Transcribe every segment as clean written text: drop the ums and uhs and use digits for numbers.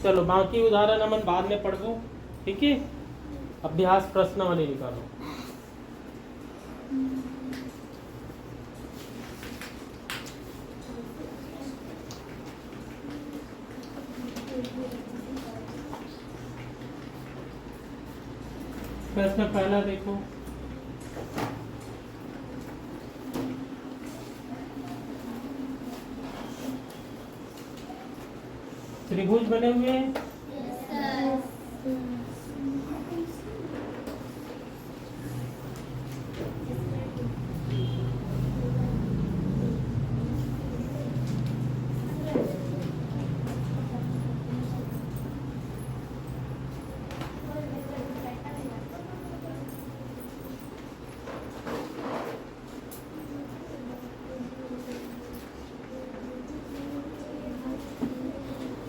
चलो बाकी उदाहरण अपन बाद में पढ़ो, ठीक है। अभ्यास प्रश्नावली निकालो। प्रश्न पहला देखो, त्रिभुज बने हुए हैं।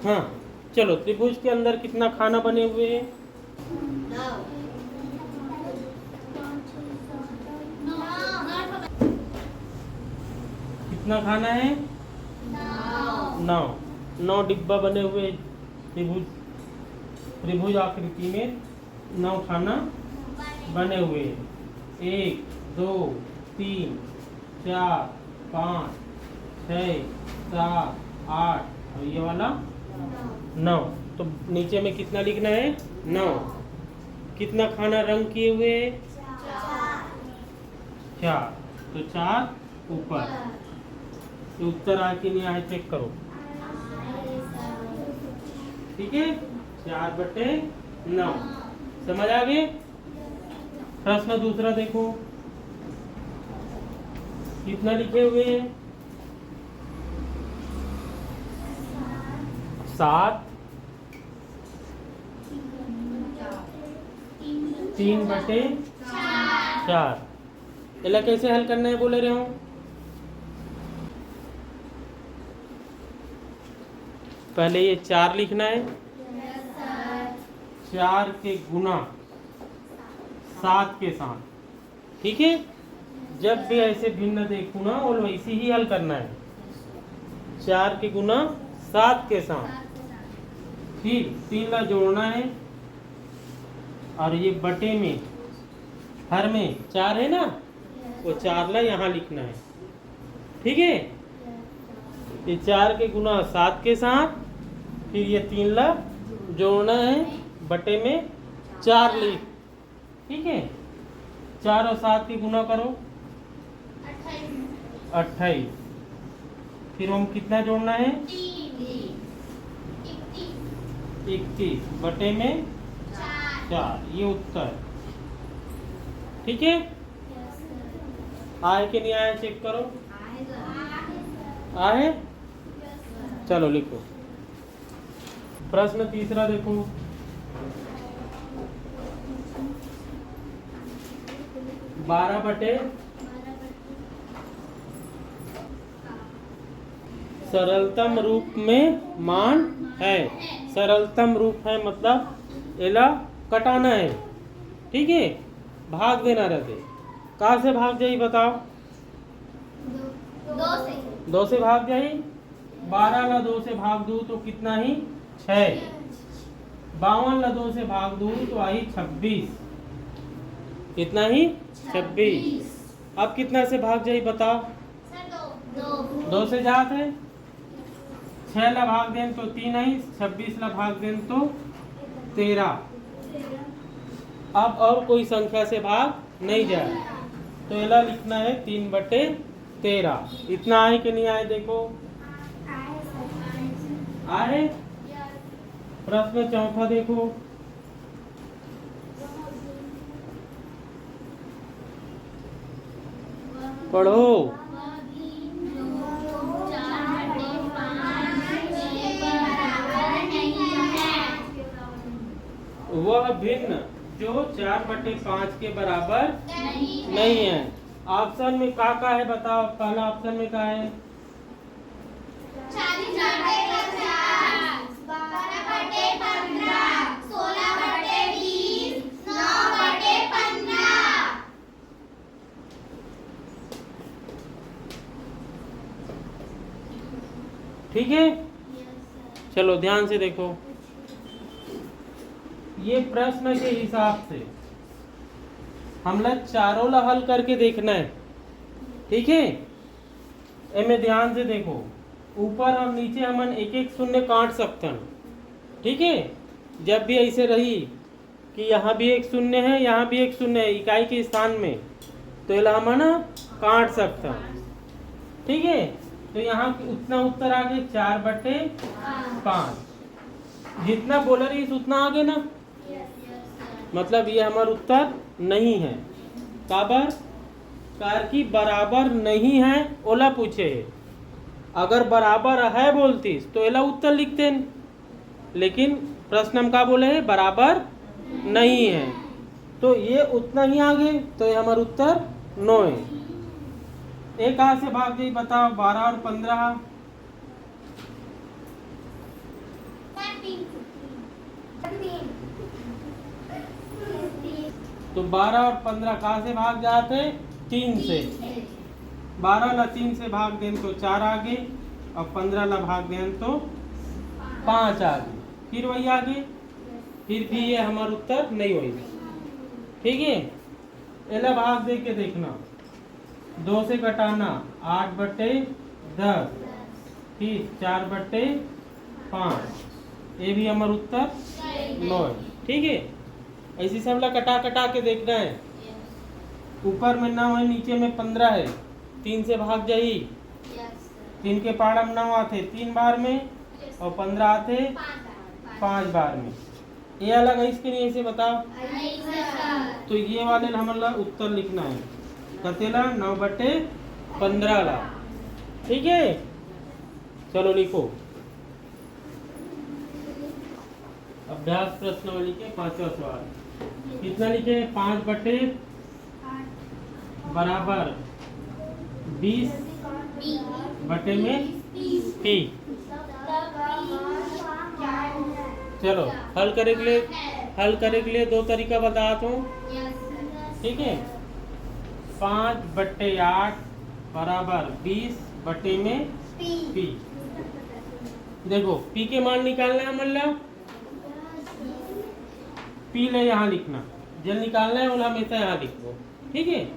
हाँ चलो, त्रिभुज के अंदर कितना खाना बने हुए हैं? 9। कितना खाना है? 9। 9 डिब्बा बने हुए त्रिभुज, त्रिभुज आकृति में 9 खाना बने हुए। 1 2 3 4 5 6 7 8 और ये वाला 9। तो नीचे में कितना लिखना है? 9। कितना खाना रंग किए हुए? 4। तो 4 ऊपर। तो उत्तर आए कि नहीं आए चेक करो, ठीक है। 4/9 समझ आ गए। प्रश्न दूसरा देखो, कितना लिखे हुए हैं? 7। 3/4। इला कैसे हल करना है बोले रहे हो? पहले ये 4 लिखना है। 4 के गुना 7 के साथ, ठीक है। जब भी ऐसे भिन्न देखूं ना और वैसे ही हल करना है। 4 के गुना 7 के साथ, ठीक। 3 ला जोड़ना है और ये बटे में हर में 4 है ना, वो 4 ला यहाँ लिखना है, ठीक है। ये 4 के गुना 7 के साथ, फिर ये 3 ला जोड़ना है बटे में 4 लिख, ठीक है। 4 और 7 की गुना करो 28। फिर हम कितना जोड़ना है? 21 बटे में 4। ये उत्तर, ठीक है। आए कि नहीं आए चेक करो। आए? चलो लिखो। प्रश्न तीसरा देखो, बारह बटे सरलतम रूप में मान है। सरलतम रूप है मतलब एला कटाना है, ठीक है। भाग देना रहते। कहाँ से भाग जाई बताओ? 2 से भाग जाई। 12 ला 2 से भाग दूँ तो कितना ही? 6। 52 ला 2 से भाग दूँ तो आई 26। कितना ही? 26। अब कितना से भाग जाई बताओ? 2 से जात है। 6 ला भाग दें तो 3 आई। 26 ला भाग दें तो 13। अब और कोई संख्या से भाग नहीं जाए तो एला लिखना है 3/13। इतना आए कि नहीं आए देखो? आए। प्रश्न चौथा देखो, पढ़ो। वह भिन्न जो 4/5 के बराबर नहीं है। ऑप्शन में का है बताओ? पहला ऑप्शन में का है? 12/15, 16/20, 9/15। ठीक है। चलो ध्यान से देखो, ये प्रश्न के हिसाब से हमला चारों ला हल करके देखना है, ठीक है। इनमें ध्यान से देखो, ऊपर और नीचे हमन एक एक शून्य काट सकतन, ठीक है। जब भी ऐसे रही कि यहाँ भी एक शून्य है, यहाँ भी एक शून्य है इकाई के स्थान में, तो ये हमन काट सकता, ठीक है। तो यहाँ उतना उत्तर आ गए 4/5। जितना बोल रही उतना आगे ना, मतलब ये हमारा उत्तर नहीं है। काबर कार की बराबर नहीं है ओला पूछे, अगर बराबर है बोलतीस तो एला उत्तर लिखते, लेकिन प्रश्न हम का बोले है बराबर नहीं है, तो ये उतना ही आगे, तो ये हमारा उत्तर 9 है। एक कहाँ से भाग गई बताओ, 12 और 15। तो 12 और 15 कहाँ से भाग जाते, 3 से। 12 ला 3 से भाग दें तो 4 आगे, और 15 ला भाग दें तो 5 आगे, फिर वही आगे, फिर भी ये हमारा उत्तर नहीं वही, ठीक है। एला भाग दे के देखना, 2 से घटाना 8/10, फिर 4/5, ये भी हमारा उत्तर 9 है, ठीक है। ऐसी सब ला कटा कटा के देखना है। ऊपर में 9 है, नीचे में 15 है, 3 से भाग जाई, 3 के पाड़ में 9 आते 3 बार में, और 15 आते 5 बार में। ये अलग है इसके नहीं, ऐसे बताओ। तो ये वाले हमारा उत्तर लिखना है, कतेला 9/15 ला, ठीक है। चलो लिखो, अभ्यास प्रश्नावली के 5वां सवाल। कितना लिखे, 5/8 बराबर 20 बटे में पी। चलो हल करे के लिए 2 तरीका बताता हूँ, ठीक है। 5/8 बराबर 20 बटे में पी। देखो पी के मान निकालना है, मतलब पी ले यहाँ लिखना, जल निकालना है वो हमेशा यहाँ लिख दो, ठीक है।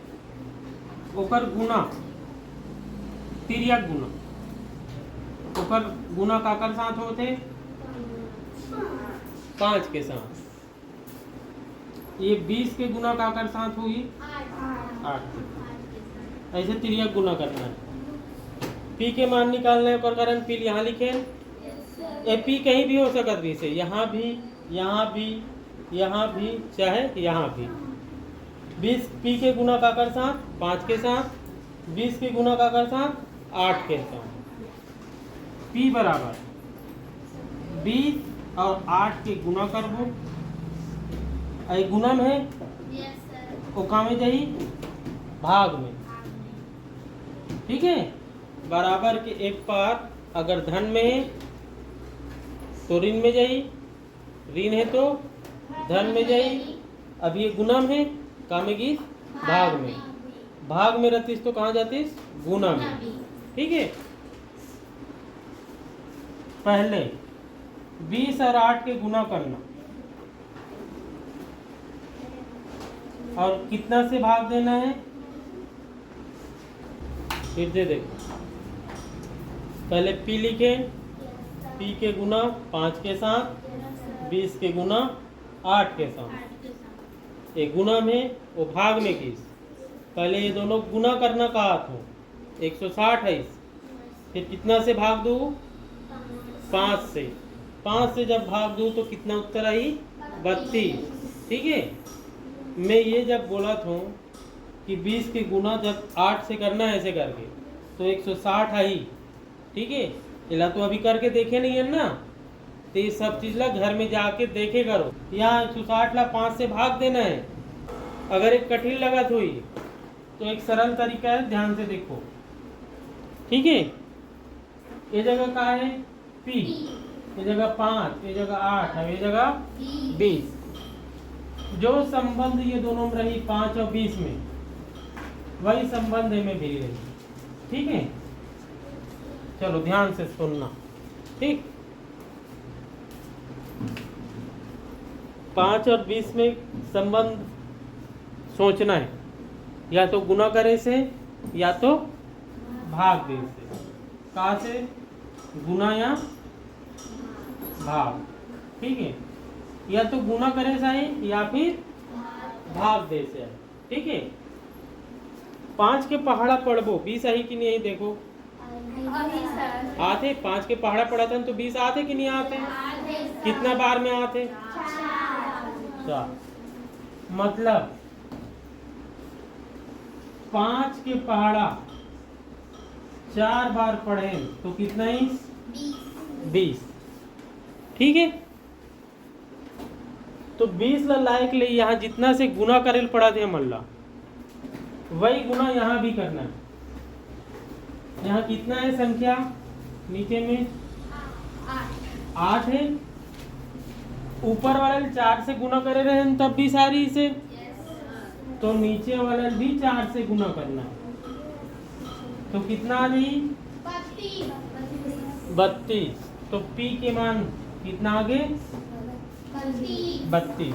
ओकर गुना, तिर्यक गुना, ओकर गुना काकर साथ होते 5 के साथ। ये 20 के गुना काकर साथ हुई 8। ऐसे तिर्यक गुना करना है। पी के मान निकालना है, ओकर कारण पी यहाँ लिखे। ए पी कहीं भी हो सकता है, इसे यहाँ भी, यहाँ भी, यहाँ भी, चाहे यहाँ भी। 20 पी के गुना काकर साथ 5 के साथ, 20 के गुना काकर साथ 8 के साथ। पी बराबर 20 और 8 के गुना करबो, आई गुना में है, वो कहाँ में जाई, भाग में, ठीक है। बराबर के एक पार अगर धन में है तो ऋण में जाई, ऋण है तो धन में जाई। अब ये गुना में है, कहाँ में गई, भाग में। भाग में रहतीस तो कहाँ जातीस, गुना में, ठीक है। पहले 20 और 8 के गुना करना, और कितना से भाग देना है, फिर दे देखो। पहले पी लिखे, पी के गुना 5 के साथ, 20 के गुना 8 के साथ। एक गुना में वो भाग में किस, पहले ये दोनों गुना करना कहा था, 160 है। फिर कितना से भाग दूँ, 5 से। 5 से जब भाग दूँ तो कितना उत्तर आई, 32, ठीक है। मैं ये जब बोला था कि 20 के गुना जब 8 से करना है ऐसे करके, तो 160 आई, ठीक है। इला तो अभी करके देखे नहीं है ना, तो ये सब चीज ला घर में जाके देखे करो। यहाँ 160 ला 5 से भाग देना है। अगर एक कठिन लगत हुई तो एक सरल तरीका है, ध्यान से देखो, ठीक है। ये जगह का है पी, ये जगह 5, ये जगह 8 है, ये जगह 20। जो संबंध ये दोनों में रही 5 और 20 में, वही संबंध में भी रही, ठीक है। चलो ध्यान से सुनना, ठीक। 5 और 20 में संबंध सोचना है, या तो गुना करे से या तो भाग दे से। कहाँ से? गुना या भाग, ठीक है। या तो गुना करे से है या फिर भाग दे से है, ठीक है। 5 के पहाड़ा पढ़बो 20 आई कि नहीं आई? देखो आते 5 के पहाड़ा पढ़ा था तो 20 आते कि नहीं आते? कितना बार में आते? 4। मतलब 5 के पहाड़ा 4 बार पढ़े तो कितना ही? 20, ठीक है। तो 20 लायक ले यहाँ जितना से गुना करेल पढ़ा थे मल्ला, वही गुना यहाँ भी करना है। यहाँ कितना है संख्या? नीचे में 8 है। ऊपर वाले 4 से गुना करे रहे तब भी सारी से, तो नीचे वाला भी 4 से गुना करना है। तो कितना आ गई? 32। तो P के मान कितना आगे? 32।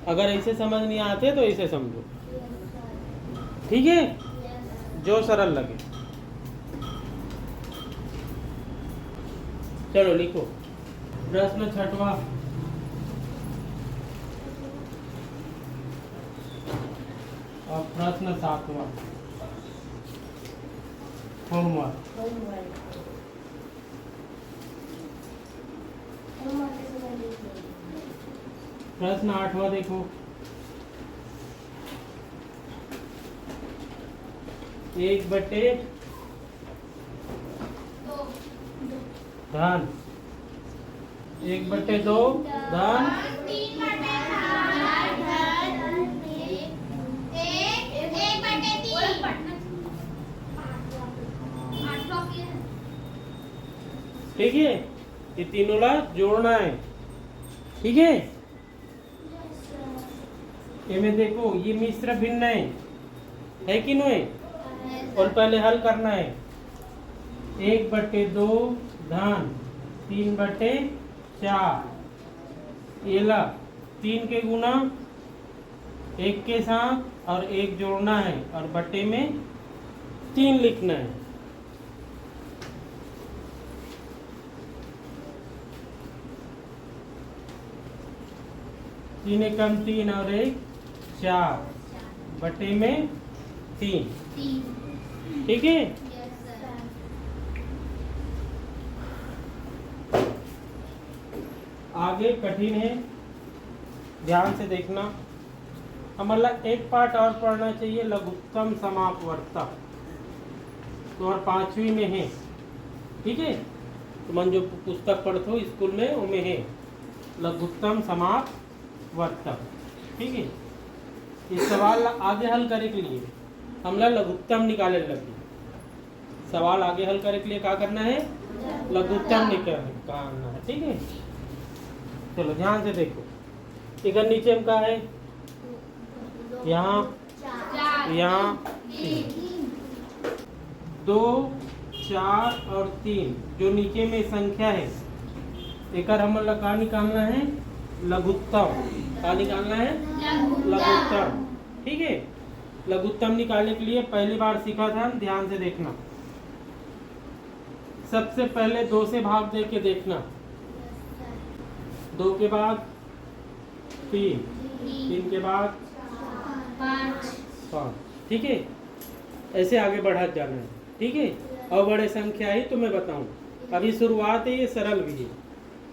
अगर ऐसे समझ नहीं आते तो ऐसे समझो, ठीक है, जो सरल लगे। चलो लिखो प्रश्न 6वां। और प्रश्न 7वां होमवर्क। प्रश्न 8वां देखो। 1/2 धन 1/2 धन 1/3। ठीक है। ये तीनों ला जोड़ना है, ठीक है। ये में देखो ये मिश्र भिन्न है कि नहीं? और पहले हल करना है। 1/2 धन 3/4। ये ला 3 के गुना 1 के साथ और 1 जोड़ना है और बटे में 3 लिखना है। तीन एकम 3 और 1 4 बटे में 3, ठीक है। आगे कठिन है, ध्यान से देखना। हमारा एक पार्ट और पढ़ना चाहिए, लघुत्तम समापवर्तक, तो और 5वीं में है, ठीक है। तो मन जो पुस्तक पढ़ते हो स्कूल में उनमें है लघुत्तम समापवर्तक, ठीक है। इस सवाल आगे हल करे के लिए हमला लघुत्तम निकाले लगे। सवाल आगे हल करे के लिए क्या करना है? लघुत्तम निकालना है, ठीक है। चलो ध्यान से देखो, इधर नीचे में क्या है? यहाँ 2 4 और 3 जो नीचे में संख्या है, एक हमला का निकालना है? लघुत्तम। क्या निकालना है? लघुत्तम, ठीक है। लघुत्तम निकालने के लिए पहली बार सीखा था, ध्यान से देखना। सबसे पहले 2 से भाग दे के देखना, 2 के बाद 3, 3 के बाद 5, ठीक है। ऐसे आगे बढ़ा जाना है, ठीक है। और बड़े संख्या ही तो मैं बताऊं, अभी शुरुआत है, ये सरल भी है।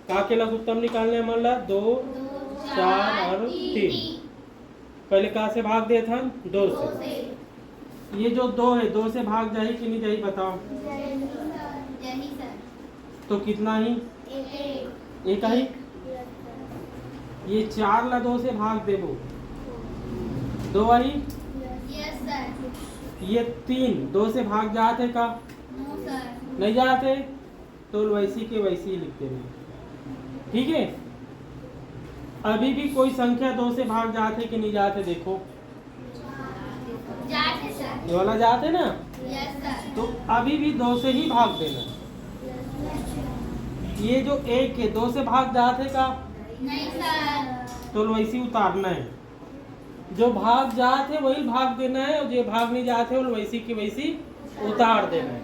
का के लघुत्तम निकालने वाला 2 4 और 3। पहले कहाँ से भाग दिया था? 2 से। ये जो 2 है 2 से भाग जाए कि नहीं जाए बताओ? तो कितना ही? एक ही। ये 4 ला 2 से भाग देवो, 2 आई। ये 3 2 से भाग जाते का? नहीं जाते, तो वैसी के वैसी लिख देना, ठीक है। अभी भी कोई संख्या 2 से भाग जाते कि नहीं जाते? देखो जाते सर। ये वाला जाते ना, यस सर। तो अभी भी 2 से ही भाग देना। ये जो 1 है 2 से भाग जाते का? नहीं सर। तो वैसी उतारना है। जो भाग जात है वही भाग देना है, और जो भाग नहीं जाते वो वैसी की वैसी उतार देना है।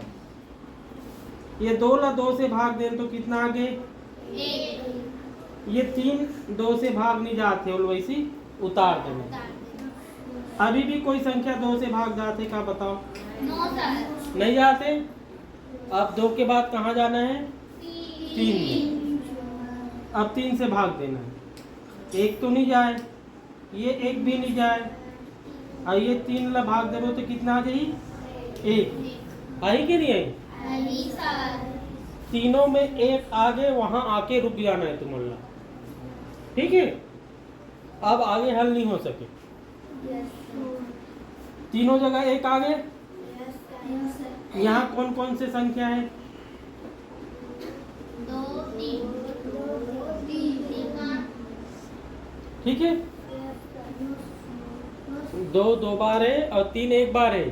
ये 2 ला 2 से भाग दें तो कितना आगे? 1 ये 3 2 से भाग नहीं जाते वो वैसी उतार देना है। अभी भी कोई संख्या 2 से भाग जाते का बताओ? 9 सर। नहीं जाते। अब 2 के बाद कहाँ जाना है? 3 में। अब 3 से भाग देना है। 1 तो नहीं जाए, ये 1 भी नहीं जाए, और ये 3 ला भाग देवो तो कितना आ जाई? 1 आई कि नहीं आई? नहीं सर। तीनों में 1 आगे, वहां आके रुक जाना है तुम्हारा। ठीक है, अब आगे हल नहीं हो सके। तीनों जगह 1 आगे। यहाँ कौन कौन से संख्या है? 2 3 3 ठीक है, 2 2 बार है और 3 1 बार है।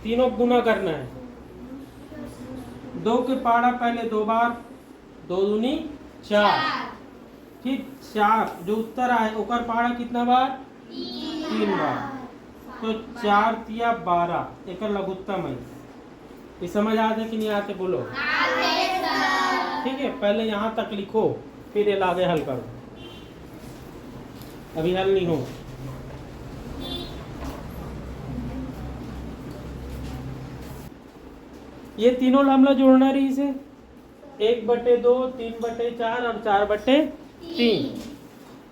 तीनों गुना करना है। 2 के पाड़ा पहले 2 बार, 2 दूनी 4। ठीक, 4 जो उत्तर आए ओकर पाड़ा कितना बार? 3 बार। तो 4 तिया 12 एक लघुत्तम है। ये समझ आते कि नहीं आते बोलो? ठीक है, पहले यहाँ तक लिखो, फिर ये आगे हल करो। अभी हल नहीं हो। ये तीनों लामला जोड़ना रही इसे 1/2, 3/4 और 4/3।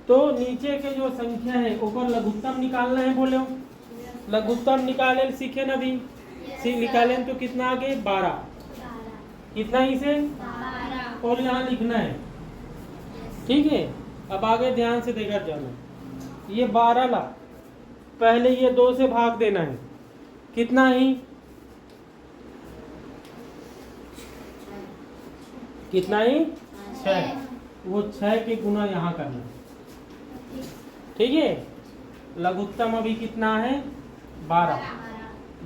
तो नीचे के जो संख्या है ऊपर लघुत्तम निकालना है। बोले लघुत्तम निकाले सीखे ना भी? निकाले तो कितना आगे? 12। कितना इसे? 12 और यहाँ लिखना है। ठीक है, अब आगे ध्यान से देखकर जाना। ये 12 ला पहले ये 2 से भाग देना है। कितना ही? कितना ही? 6। वो 6 के गुना यहाँ करना है। ठीक है, लघुत्तम अभी कितना है? 12।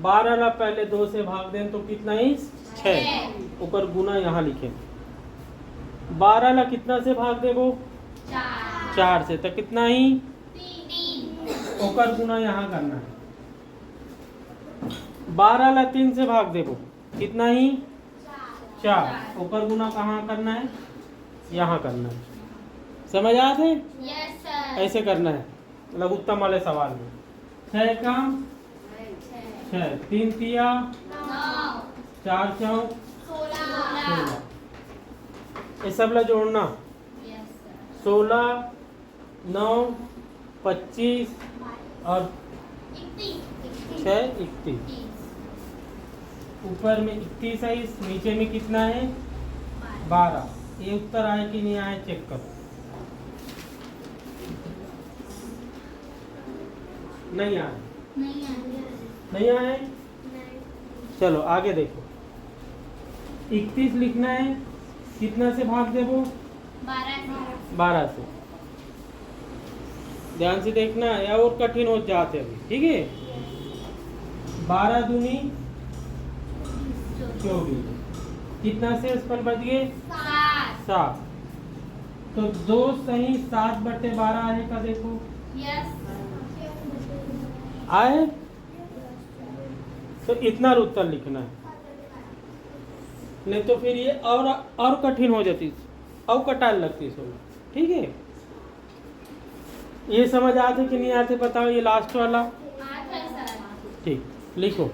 12 ला पहले 2 से भाग दें तो कितना ही? 6। ऊपर गुना यहाँ लिखे। 12 ला कितना से भाग दे वो? 4 से। तो कितना ही? 3 ऊपर गुना यहाँ करना है। 12 ला 3 से भाग दे वो कितना ही? 4। ऊपर गुना कहाँ करना है? यहाँ करना है। समझ आते? Yes sir. ऐसे करना है लघुत्तम वाले सवाल में। 6 का 6, 3 तिया 9 4 चौक 16 ये सब ला जोड़ना। Yes sir. 16 9 25 और 6 31। ऊपर में 31 है, इस नीचे में कितना है? 12। ये उत्तर आए कि नहीं आए चेक करो। नहीं आए? नहीं आए? चलो आगे देखो। 31 लिखना है। कितना से भाग दे वो? 12 से। ध्यान से देखना या और कठिन हो जाते अभी। ठीक है, 12 दूनी 24। कितना से स्पेल बच गए? 7। तो 2 सही 7/12 है का देखो। यस आए? तो इतना उत्तर लिखना है, नहीं तो फिर ये और कठिन हो जाती, और कटाल लगती सोना। ठीक है, ये समझ आते कि नहीं आते बताओ? ये लास्ट वाला। आता है सर। ठीक, लिखो।